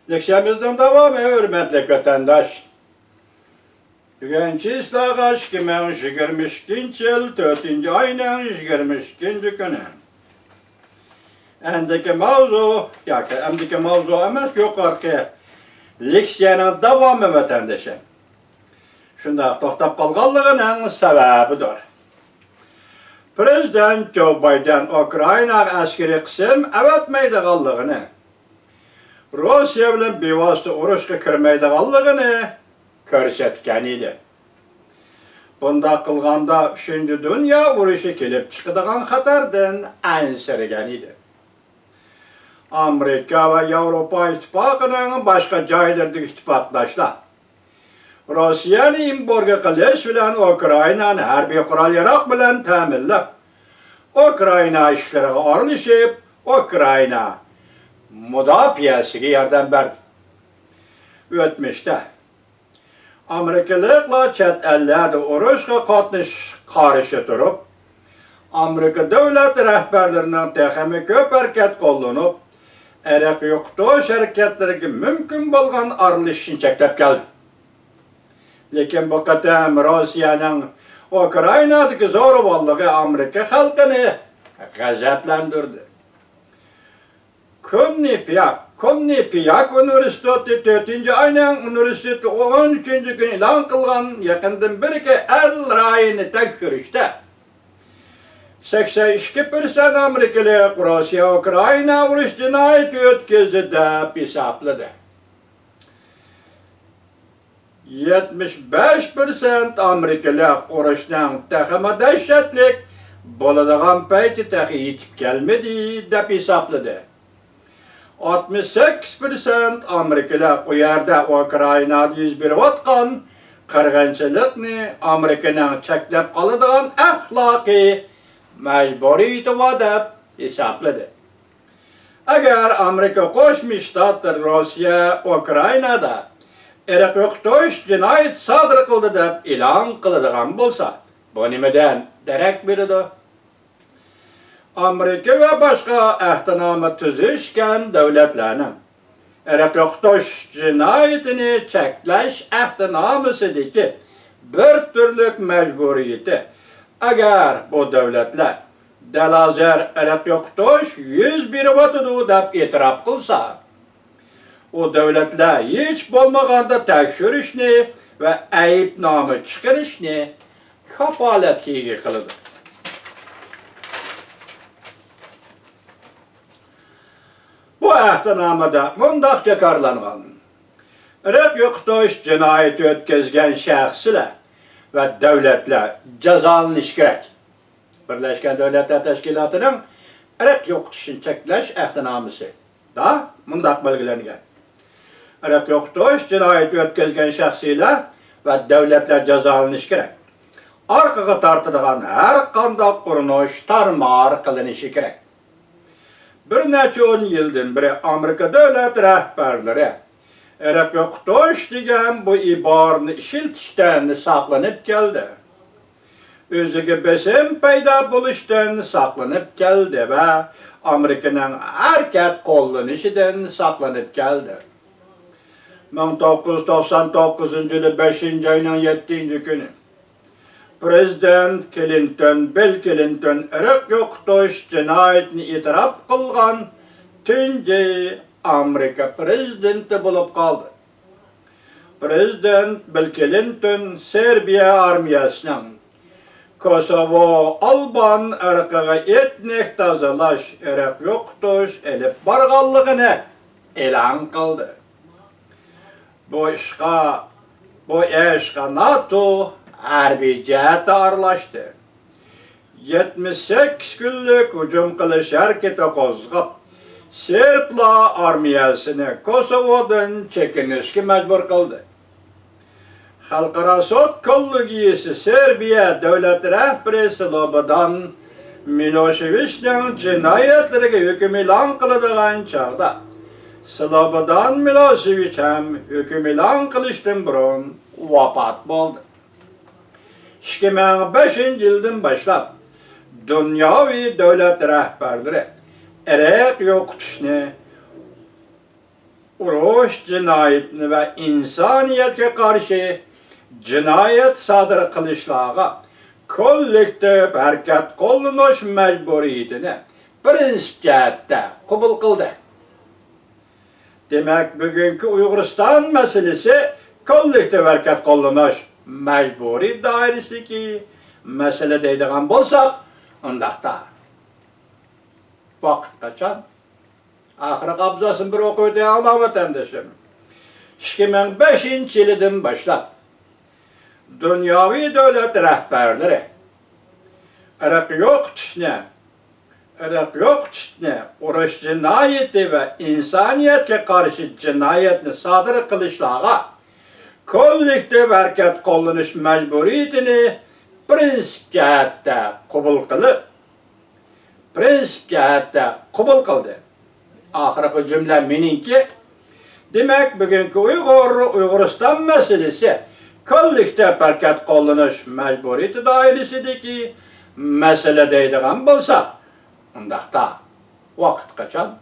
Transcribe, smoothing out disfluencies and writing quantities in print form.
Leksiyamızdan devam hürmetli vatandaş. Bugünkü islağa 2022 yıl 4. ayının 22. günü. Endiki mavzu, endiki mavzu emas yukarıki leksiyanın devamı vatandaşım. Şunda toxtab qalğanlığının səbəbidir. Prezident Joe Biden Ukrayna askeri qism əvətməydiğallığını, Rusiya bilan bevosita urushga kirmaydiganligini ko'rsatgan edi. Bunda qilganda 3-chi dunyo urushi kelib chiqadigan xatardan ansiragan edi. Amerika va Yevropa ittifoqining boshqa joylardagi ittifoqdoshlar Rossiyani embargo qilish bilan Ukrainani harbiy qurol-yarog' bilan ta'minlab, Ukraina ishlariga aralashib, Ukraina mudofaasiga yordam berdi. O'tmishda Amerikaliklar chet ellarda urushga qatnashish qarshi turib, Amerika davlat rahbarlarining texnik ko'p harakat qo'llanib, Iroq yo'qotish harakatlariga mumkin bo'lgan aralashishni cheklab keldi. Lekin bu qatam Rossiyaning Ukrainadagi zo'ravonligi Amerika xalqini g'azablantirdi. Qunnipyak Universiteti 4. ayning universiteti 13. gün e'lon qilgan yaqindan birga el rayini tekshirishda 82% Amerikalik Rossiya Ukraina urush jinoyati o'tkazdi deb hisobladi. 75% Amerikalik urushning taxmi dahshatlik bo'ladigan payti taxi yetib kelmadi deb hisobladi. 68% Amerikalik u yerda Ukrainada yuz berayotgan qirg'inchilikni Amerikaning cheklab qoladigan axloqiy majburiyati deb hisobladi. Agar Amerika Qo'shma Shtatlar Rossiya Ukrainada Iroq yo'qotish jinoyat sodir qildi deb e'lon qiladigan bo'lsa, bu nimadan darak beradi? Amerika va boshqa ahdnoma tuzishgan davlatlarning Iroq yo'qotish jinoyatini cheklash ahdnomasidagi bir turlik majburiyati. Agar bu davlatlar dalazar Iroq yo'qotish yuz beryotidi deb e'tirof qilsa, o davlatlar hech bo'lmaganda tekshirishni va aybnoma chiqarishni kafolatga ega qiladi. Bu ahdnomada mundaq jakarlangan. Iroq yo'qotish jinoyati o'tkazgan shaxslar va davlatlar jazolanishi kerak. Birlashgan Davlatlar Tashkilotining Iroq yo'qotishni cheklash ahdnomasi da mundaq belgilangan. Iroq yo'qotish jinoyati o'tkazgan shaxslar va davlatlar jazolanishi kerak. Orqaga tortadigan har qanday urinish tarmor qilinishi kerak. Bir necha 10 yildan beri Amerika davlat rahbarlari Iroq yo'qotish degan bu iborani ishlatishdan saqlanib keldi. O'ziga besim paydo bo'lishdan saqlanib keldi va Amerikaning harakat qo'llanishidan saqlanib keldi. 1999 yılı 5. ayının 7. günü Prezident Bill Clinton Iroq yo'qotish jinoyatini e'tirof qilgan tunji Amerika prezidenti bo'lib qoldi. Prezident Bill Clinton Serbiya armiyasining Kosovo Alban irqiga etnik tozalash Iroq yo'qotish elib borganligini e'lon qildi. Bu ishqa NATO harbiy jihati aralashdi. 78 kunlik hujum qilish harakati qo'zg'ab, Serblar armiyasini Kosovodan chekinishga majbur qildi. Xalqaro sud kollegiyasi Serbiya davlat rahbari Slobodan Miloševićning jinoyatlariga hukm e'lon qiladigan chog'da Slobodan Milošević ham hukm e'lon qilishdan burun vafot bo'ldi. 2005 yildan boshlab dunyoviy davlat rahbarlari Iroq yo'qotishni uruş cinayetini ve insaniyetke karşı cinayet sadır kılışlağa kollektif hareket kollanış mecburiyetini prinsip cihette kabul kıldı. Demek bugünkü Uyguristan meselesi kollektif hareket kollanış mecburi dairesi ki mesele deydiğen bolsak ondaqda vakit kaçan ahire kabzasını bir okuydu Allah vatandaşım. 2005 yılından başlap dünyavi devlet rehberleri Irak yok tüşne, uruş cinayeti ve insaniyetke karşı cinayetini sadır kılışlağa kollektif hareket kollanış mecburiyetini prinsip cihette kabul kıldı. Ahirki cümle meninki, demek bugünkü Uyguristan meselesi kollektif hareket kollanış mecburiyeti dairesideki mesele deydiğen bolsa, ondaqda vakit kaçan